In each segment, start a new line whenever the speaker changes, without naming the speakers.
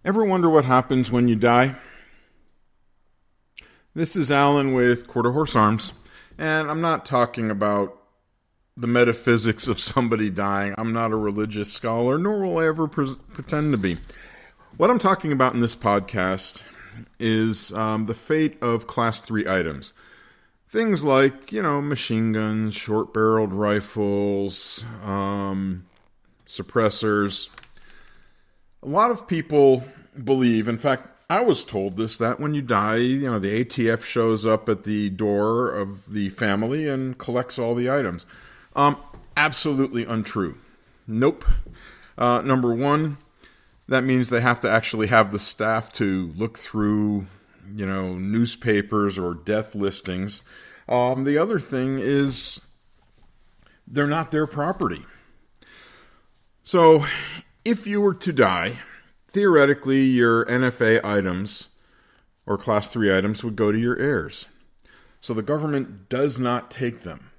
Ever wonder what happens when you die? This is Alan with Quarter Horse Arms, and I'm not talking about the metaphysics of somebody dying. I'm not a religious scholar, nor will I ever pretend to be. What I'm talking about in this podcast is the fate of Class 3 items. Things like, machine guns, short-barreled rifles, suppressors. A lot of people believe, in fact, I was told this, that when you die, the ATF shows up at the door of the family and collects all the items. Absolutely untrue. Nope. Number one, that means they have to actually have the staff to look through, newspapers or death listings. The other thing is they're not their property. So if you were to die, theoretically, your NFA items or Class 3 items would go to your heirs. So the government does not take them.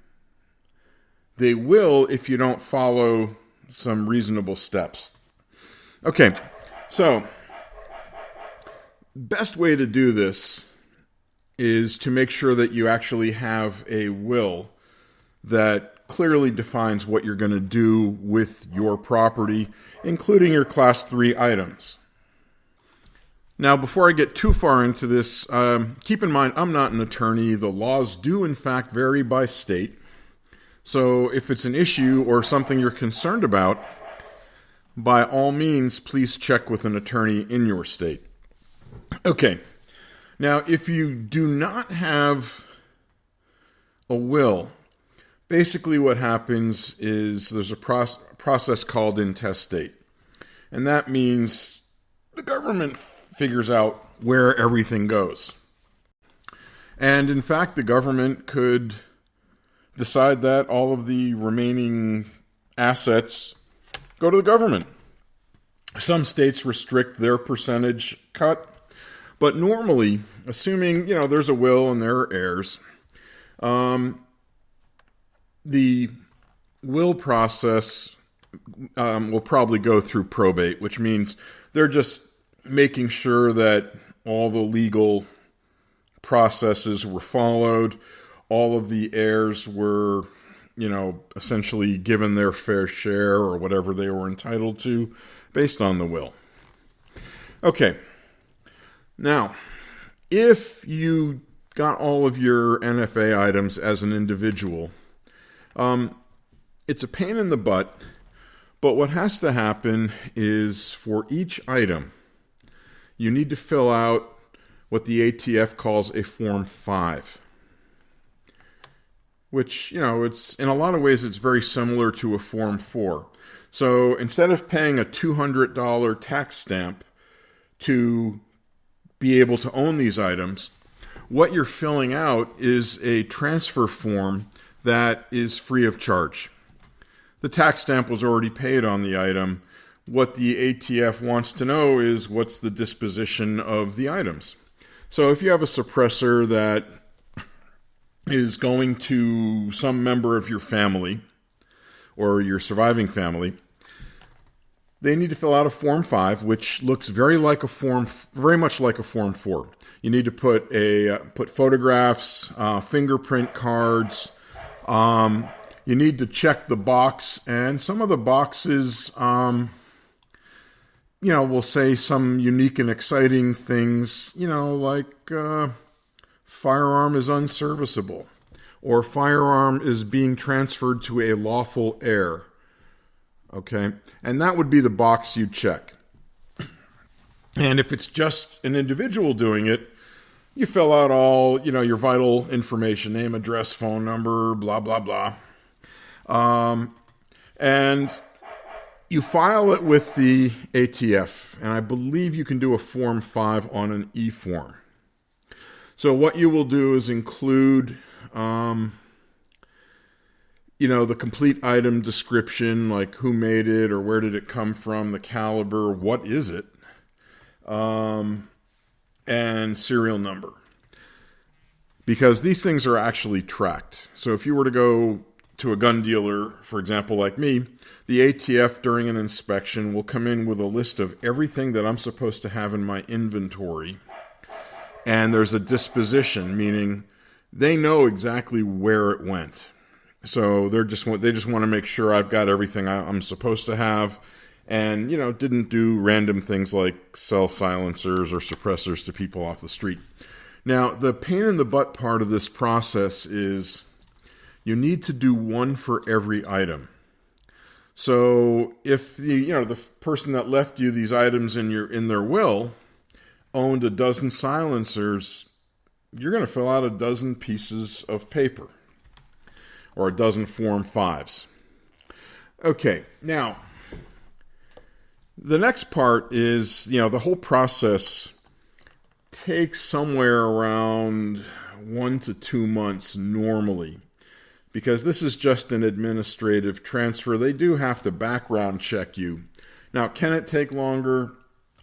They will if you don't follow some reasonable steps. Okay, so best way to do this is to make sure that you actually have a will that clearly defines what you're going to do with your property, including your Class 3 items. Now, before I get too far into this, keep in mind I'm not an attorney. The laws do, in fact, vary by state. So if it's an issue or something you're concerned about, by all means, please check with an attorney in your state. Okay. Now, if you do not have a will, basically what happens is there's a process called intestate. And that means the government figures out where everything goes. And in fact, the government could decide that all of the remaining assets go to the government. Some states restrict their percentage cut. But normally, assuming, there's a will and there are heirs, the will process will probably go through probate, which means they're just making sure that all the legal processes were followed, all of the heirs were, essentially given their fair share or whatever they were entitled to based on the will. Okay. Now, if you got all of your NFA items as an individual, it's a pain in the butt, but what has to happen is for each item, you need to fill out what the ATF calls a Form 5, which, it's in a lot of ways, it's very similar to a Form 4. So instead of paying a $200 tax stamp to be able to own these items, what you're filling out is a transfer form that is free of charge. The tax stamp was already paid on the item. What the ATF wants to know is what's the disposition of the items. So if you have a suppressor that is going to some member of your family or your surviving family, they need to fill out a Form 5, which looks very much like a Form 4. You need to put photographs, fingerprint cards. You need to check the box, and some of the boxes, will say some unique and exciting things, like firearm is unserviceable, or firearm is being transferred to a lawful heir. Okay, and that would be the box you check. And if it's just an individual doing it, you fill out all, your vital information, name, address, phone number, blah, blah, blah. And you file it with the ATF, and I believe you can do a Form 5 on an e-form. So what you will do is include the complete item description, like who made it or where did it come from, the caliber, what is it, and serial number. Because these things are actually tracked. So if you were to go to a gun dealer, for example, like me, The ATF during an inspection will come in with a list of everything that I'm supposed to have in my inventory. And there's a disposition, meaning they know exactly where it went. So they just want to make sure I've got everything I'm supposed to have, and didn't do random things like sell silencers or suppressors to people off the street. Now, the pain in the butt part of this process is you need to do one for every item. So if the person that left you these items in their will owned a dozen silencers, you're going to fill out a dozen pieces of paper or a dozen Form 5s. Okay, now the next part is, the whole process takes somewhere around 1 to 2 months normally, because this is just an administrative transfer. They do have to background check you. Now, can it take longer?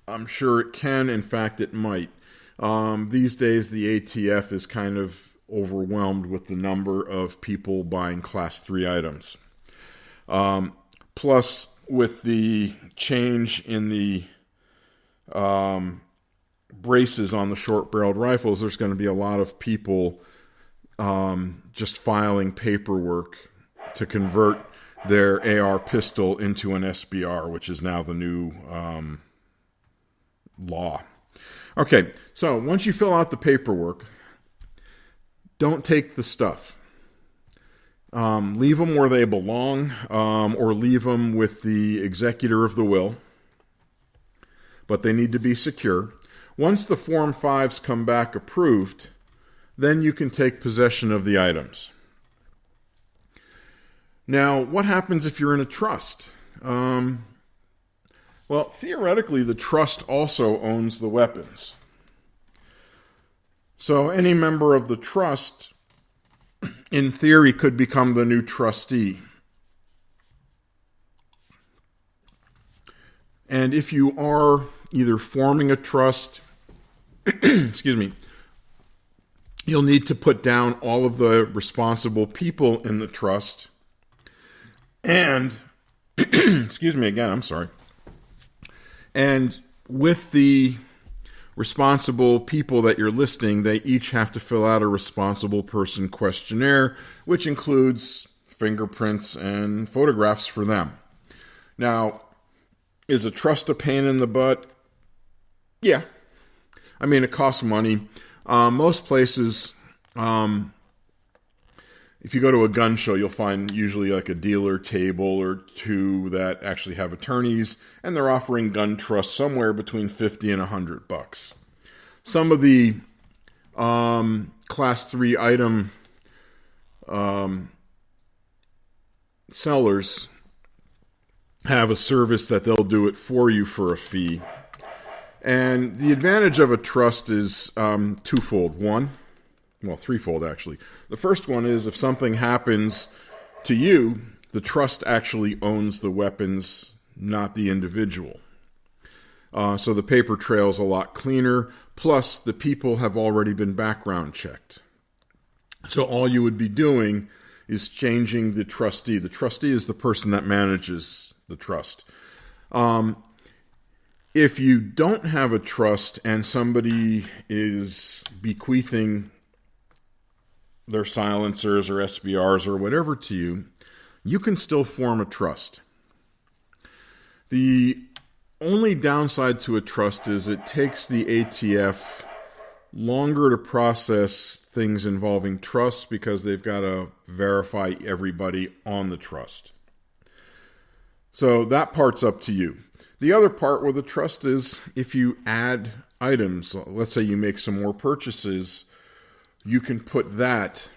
I'm sure it can. In fact, it might. These days, the ATF is kind of overwhelmed with the number of people buying Class 3 items. Plus, with the change in the braces on the short-barreled rifles, there's going to be a lot of people just filing paperwork to convert their AR pistol into an SBR, which is now the new law. Okay, so once you fill out the paperwork, don't take the stuff. Leave them where they belong, or leave them with the executor of the will, but they need to be secure. Once the Form 5s come back approved, then you can take possession of the items. Now, what happens if you're in a trust? Well, theoretically, the trust also owns the weapons. So any member of the trust, in theory, could become the new trustee. And if you are either forming a trust, excuse me, you'll need to put down all of the responsible people in the trust. And, excuse me again, I'm sorry. And with the responsible people that you're listing, they each have to fill out a responsible person questionnaire, which includes fingerprints and photographs for them. Now, is a trust a pain in the butt? Yeah. I mean, it costs money. Most places, if you go to a gun show, you'll find usually like a dealer table or two that actually have attorneys, and they're offering gun trusts somewhere between $50 and $100. Some of the Class 3 item sellers have a service that they'll do it for you for a fee. And the advantage of a trust is twofold. Threefold actually. The first one is if something happens to you, the trust actually owns the weapons, not the individual. So the paper trail is a lot cleaner. Plus, the people have already been background checked. So all you would be doing is changing the trustee. The trustee is the person that manages the trust. If you don't have a trust and somebody is bequeathing their silencers or SBRs or whatever to you, you can still form a trust. The only downside to a trust is it takes the ATF longer to process things involving trusts because they've got to verify everybody on the trust. So that part's up to you. The other part with a trust is if you add items, let's say you make some more purchases, you can put that,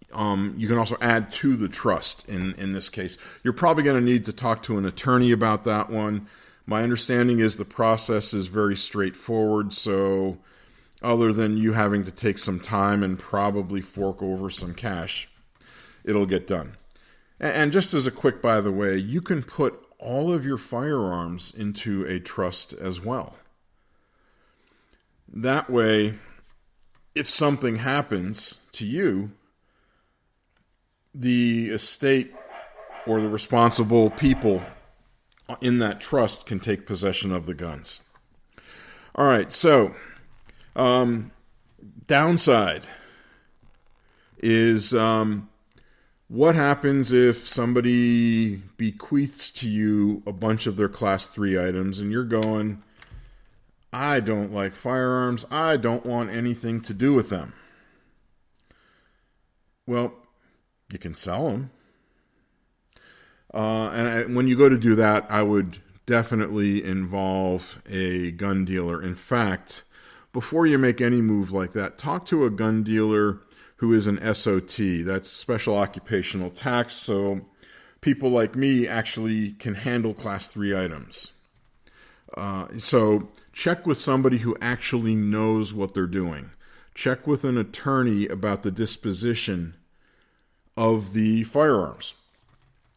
you can also add to the trust in this case. You're probably going to need to talk to an attorney about that one. My understanding is the process is very straightforward, so other than you having to take some time and probably fork over some cash, it'll get done. And just as a quick by the way, you can put all of your firearms into a trust as well. That way, if something happens to you, the estate or the responsible people in that trust can take possession of the guns. All right, so downside is what happens if somebody bequeaths to you a bunch of their Class 3 items and you're going, I don't like firearms, I don't want anything to do with them. Well, you can sell them. When you go to do that, I would definitely involve a gun dealer. In fact, before you make any move like that, talk to a gun dealer who is an SOT. That's Special Occupational Tax. So people like me actually can handle Class 3 items. So check with somebody who actually knows what they're doing. Check with an attorney about the disposition of the firearms.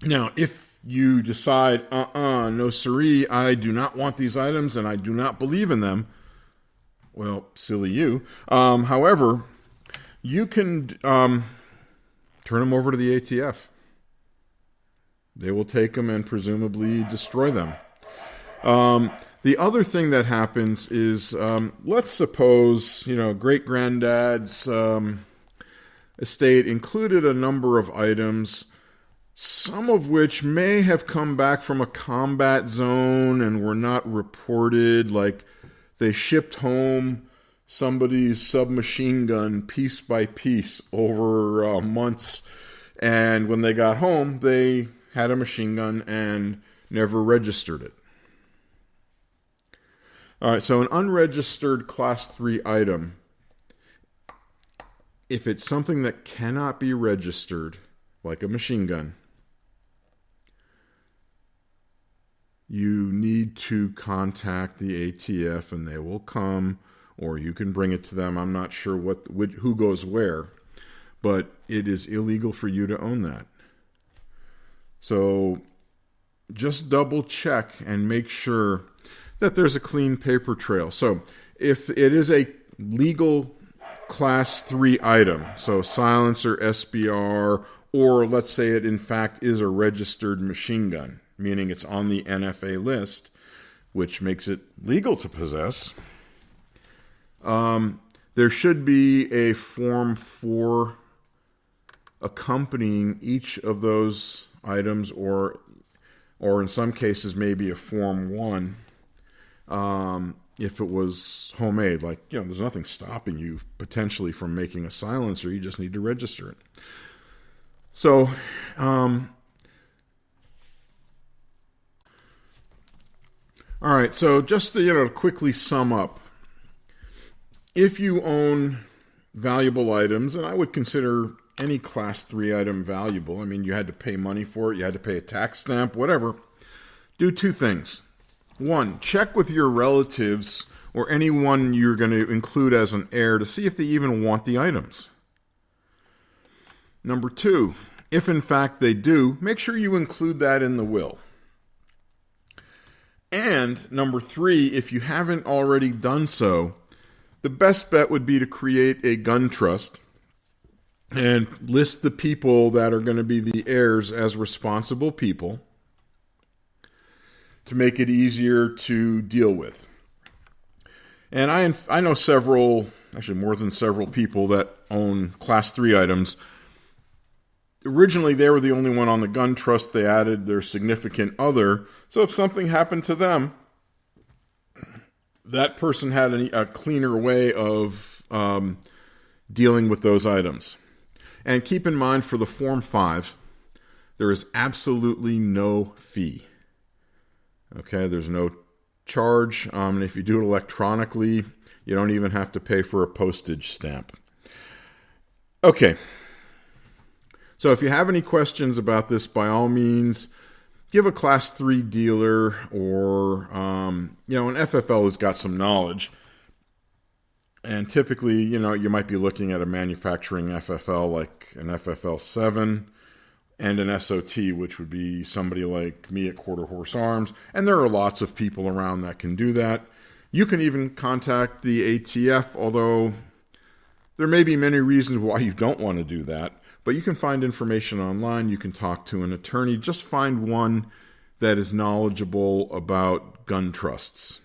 Now, if you decide, no siree, I do not want these items and I do not believe in them, well, silly you. However, you can turn them over to the ATF. They will take them and presumably destroy them. The other thing that happens is, let's suppose, great-granddad's estate included a number of items, some of which may have come back from a combat zone and were not reported, like they shipped home somebody's submachine gun piece by piece over months, and when they got home, they had a machine gun and never registered it. All right, so an unregistered Class 3 item, if it's something that cannot be registered, like a machine gun, you need to contact the ATF and they will come, or you can bring it to them. I'm not sure who goes where, but it is illegal for you to own that. So just double check and make sure that there's a clean paper trail. So if it is a legal Class 3 item, so silencer, SBR, or let's say it in fact is a registered machine gun, meaning it's on the NFA list, which makes it legal to possess, there should be a Form 4 accompanying each of those items, or in some cases maybe a Form 1, if it was homemade. Like, there's nothing stopping you potentially from making a silencer. You just need to register it. So, all right, so just to quickly sum up, if you own valuable items, and I would consider any Class 3 item valuable, I mean, you had to pay money for it, you had to pay a tax stamp, whatever, do two things. One, check with your relatives or anyone you're going to include as an heir to see if they even want the items. Number two, if in fact they do, make sure you include that in the will. And number three, if you haven't already done so, the best bet would be to create a gun trust and list the people that are going to be the heirs as responsible people to make it easier to deal with. And I know several, actually more than several people that own Class 3 items. Originally, they were the only one on the gun trust. They added their significant other. So if something happened to them, that person had a cleaner way of dealing with those items. And keep in mind, for the Form 5, there is absolutely no fee. Okay, there's no charge. And if you do it electronically, you don't even have to pay for a postage stamp. Okay. So if you have any questions about this, by all means, give a Class 3 dealer or, an FFL has got some knowledge. And typically, you might be looking at a manufacturing FFL like an FFL 7 and an SOT, which would be somebody like me at Quarter Horse Arms. And there are lots of people around that can do that. You can even contact the ATF, although there may be many reasons why you don't want to do that. But you can find information online. You can talk to an attorney. Just find one that is knowledgeable about gun trusts.